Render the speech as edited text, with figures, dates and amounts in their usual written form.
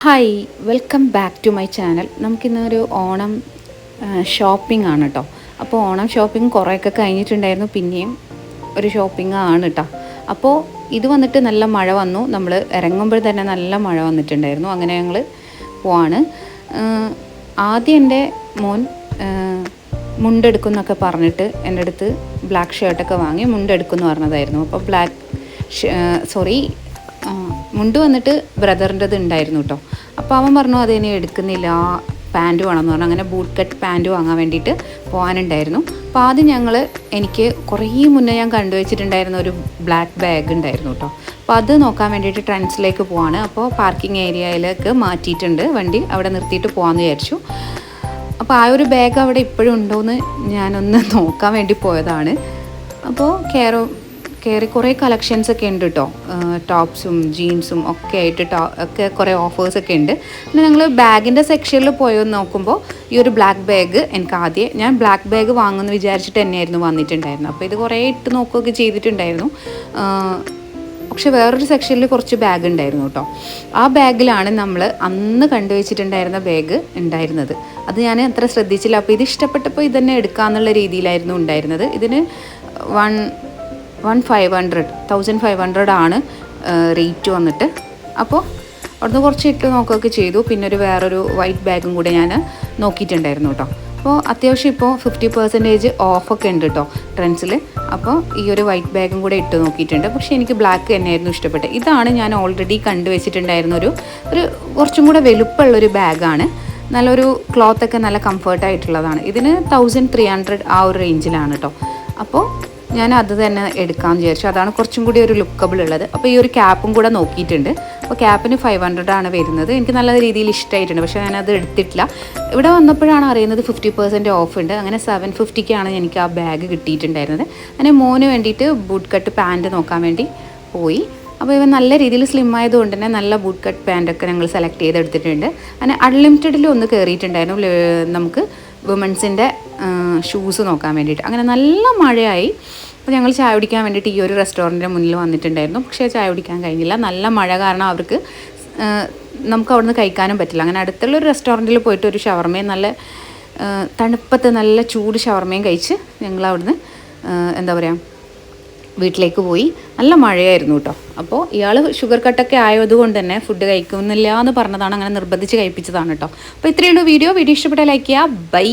Hi, welcome back to my channel. നമുക്കിന്നൊരു Onam shopping ആണ് കേട്ടോ. അപ്പോൾ ഓണം ഷോപ്പിംഗ് കുറേയൊക്കെ കഴിഞ്ഞിട്ടുണ്ടായിരുന്നു, പിന്നെയും ഒരു ഷോപ്പിംഗ് ആണ് കേട്ടോ. അപ്പോൾ ഇത് വന്നിട്ട് നല്ല മഴ വന്നു, നമ്മൾ ഇറങ്ങുമ്പോൾ തന്നെ നല്ല മഴ വന്നിട്ടുണ്ടായിരുന്നു. അങ്ങനെ ഞങ്ങൾ പോവാണ്. ആദ്യം എൻ്റെ മോൻ മുണ്ടെടുക്കുമെന്നൊക്കെ പറഞ്ഞിട്ട് എൻ്റെ അടുത്ത് ബ്ലാക്ക് ഷർട്ടൊക്കെ വാങ്ങി മുണ്ടെടുക്കുമെന്ന് പറഞ്ഞതായിരുന്നു. അപ്പോൾ മുണ്ട് വന്നിട്ട് ബ്രദറിൻ്റെത് ഉണ്ടായിരുന്നു കേട്ടോ. അപ്പോൾ അവൻ പറഞ്ഞു അതിനി എടുക്കുന്നില്ല, പാൻറ്റ് വേണമെന്ന് പറഞ്ഞു. അങ്ങനെ ബൂട്ട് കട്ട് പാൻറ്റ് വാങ്ങാൻ വേണ്ടിയിട്ട് പോകാനുണ്ടായിരുന്നു. അപ്പോൾ ആദ്യം എനിക്ക് കുറേ മുന്നേ ഞാൻ കണ്ടുവച്ചിട്ടുണ്ടായിരുന്ന ഒരു ബ്ലാക്ക് ബാഗ് ഉണ്ടായിരുന്നു കേട്ടോ. അപ്പോൾ അത് നോക്കാൻ വേണ്ടിയിട്ട് ട്രെൻഡ്സിലേക്ക് പോവാണ്. അപ്പോൾ പാർക്കിംഗ് ഏരിയയിലേക്ക് മാറ്റിയിട്ടുണ്ട് വണ്ടി, അവിടെ നിർത്തിയിട്ട് പോകാമെന്ന് വിചാരിച്ചു. അപ്പോൾ ആ ഒരു ബാഗ് അവിടെ ഇപ്പോഴും ഉണ്ടോയെന്ന് ഞാനൊന്ന് നോക്കാൻ വേണ്ടി പോയതാണ്. അപ്പോൾ കയറി കുറേ കളക്ഷൻസൊക്കെ ഉണ്ട് കേട്ടോ. ടോപ്സും ജീൻസും ഒക്കെ ആയിട്ട് ഒക്കെ കുറേ ഓഫേഴ്സൊക്കെ ഉണ്ട്. പിന്നെ ഞങ്ങൾ ബാഗിൻ്റെ സെക്ഷനിൽ പോയെന്ന് നോക്കുമ്പോൾ ഈ ഒരു ബ്ലാക്ക് ബാഗ് ഞാൻ ബ്ലാക്ക് ബാഗ് വാങ്ങുമെന്ന് വിചാരിച്ചിട്ട് തന്നെയായിരുന്നു വന്നിട്ടുണ്ടായിരുന്നു. അപ്പോൾ ഇത് കുറേ ഇട്ട് നോക്കുകയൊക്കെ ചെയ്തിട്ടുണ്ടായിരുന്നു. പക്ഷെ വേറൊരു സെക്ഷനിൽ കുറച്ച് ബാഗ് ഉണ്ടായിരുന്നു കേട്ടോ. ആ ബാഗിലാണ് നമ്മൾ അന്ന് കണ്ടുവച്ചിട്ടുണ്ടായിരുന്ന ബാഗ് ഉണ്ടായിരുന്നത്. അത് ഞാൻ അത്ര ശ്രദ്ധിച്ചില്ല. അപ്പോൾ ഇത് ഇഷ്ടപ്പെട്ടപ്പോൾ ഇതന്നെ എടുക്കാമെന്നുള്ള രീതിയിലായിരുന്നു ഉണ്ടായിരുന്നത്. ഇതിന് 1500 ആണ് റേറ്റ് വന്നിട്ട്. അപ്പോൾ അവിടുന്ന് കുറച്ച് ഇട്ട് നോക്കുകയൊക്കെ ചെയ്തു. പിന്നെ വേറൊരു വൈറ്റ് ബാഗും കൂടെ ഞാൻ നോക്കിയിട്ടുണ്ടായിരുന്നു കേട്ടോ. അപ്പോൾ അത്യാവശ്യം ഇപ്പോൾ 50% ഓഫൊക്കെ ഉണ്ട് കേട്ടോ ട്രെൻഡ്സിൽ. അപ്പോൾ ഈ ഒരു വൈറ്റ് ബാഗും കൂടെ ഇട്ട് നോക്കിയിട്ടുണ്ട്. പക്ഷേ എനിക്ക് ബ്ലാക്ക് തന്നെയായിരുന്നു ഇഷ്ടപ്പെട്ടത്. ഇതാണ് ഞാൻ ഓൾറെഡി കണ്ടുവച്ചിട്ടുണ്ടായിരുന്ന ഒരു കുറച്ചും കൂടെ വലുപ്പമുള്ളൊരു ബാഗാണ്. നല്ലൊരു ക്ലോത്തൊക്കെ നല്ല കംഫർട്ടായിട്ടുള്ളതാണ്. ഇതിന് 1300 ആ ഒരു റേഞ്ചിലാണ് കേട്ടോ. അപ്പോൾ ഞാൻ അത് തന്നെ എടുക്കാമെന്ന് വിചാരിച്ചു. അതാണ് കുറച്ചും കൂടി ഒരു ലുക്കബിൾ ഉള്ളത്. അപ്പോൾ ഈ ഒരു ക്യാപ്പും കൂടെ നോക്കിയിട്ടുണ്ട്. അപ്പോൾ ക്യാപ്പിന് 500 ആണ് വരുന്നത്. എനിക്ക് നല്ല രീതിയിൽ ഇഷ്ടമായിട്ടുണ്ട്, പക്ഷേ ഞാനത് എടുത്തിട്ടില്ല. ഇവിടെ വന്നപ്പോഴാണ് അറിയുന്നത് 50% ഓഫ് ഉണ്ട്. അങ്ങനെ 750ക്കാണ് എനിക്ക് ആ ബാഗ് കിട്ടിയിട്ടുണ്ടായിരുന്നത്. അങ്ങനെ മോന് വേണ്ടിയിട്ട് ബൂട്ട് കട്ട് പാൻറ്റ് നോക്കാൻ വേണ്ടി പോയി. അപ്പോൾ ഇവൻ നല്ല രീതിയിൽ സ്ലിം ആയതുകൊണ്ട് തന്നെ നല്ല ബൂട്ട് കട്ട് പാൻറ്റൊക്കെ ഞങ്ങൾ സെലക്ട് ചെയ്തെടുത്തിട്ടുണ്ട്. അങ്ങനെ അൺലിമിറ്റഡിൽ ഒന്ന് കയറിയിട്ടുണ്ടായിരുന്നു നമുക്ക് വുമൻസിൻ്റെ ഷൂസ് നോക്കാൻ വേണ്ടിയിട്ട്. അങ്ങനെ നല്ല മഴയായി. അപ്പോൾ ഞങ്ങൾ ചായ കുടിക്കാൻ വേണ്ടിയിട്ട് ഈ ഒരു റെസ്റ്റോറൻറ്റിൻ്റെ മുന്നിൽ വന്നിട്ടുണ്ടായിരുന്നു. പക്ഷേ ചായ കുടിക്കാൻ കഴിഞ്ഞില്ല, നല്ല മഴ കാരണം അവർക്ക് നമുക്ക് അവിടുന്ന് കഴിക്കാനും പറ്റില്ല. അങ്ങനെ അടുത്തുള്ളൊരു റെസ്റ്റോറൻറ്റിൽ പോയിട്ട് ഒരു ഷവർമയും നല്ല തണുപ്പത്ത് നല്ല ചൂട് ഷവർമയും കഴിച്ച് ഞങ്ങൾ അവിടുന്ന് വീട്ടിലേക്ക് പോയി. നല്ല മഴയായിരുന്നു കേട്ടോ. അപ്പോൾ ഇയാൾ ഷുഗർ കട്ടൊക്കെ ആയതുകൊണ്ട് തന്നെ ഫുഡ് കഴിക്കുന്നില്ല എന്ന് പറഞ്ഞതാണ്. അങ്ങനെ നിർബന്ധിച്ച് കഴിപ്പിച്ചതാണ് കേട്ടോ. അപ്പോൾ ഇത്രയുള്ളൂ വീഡിയോ ഇഷ്ടപ്പെട്ടാൽ ലൈക്ക് ചെയ്യുക. ബൈ.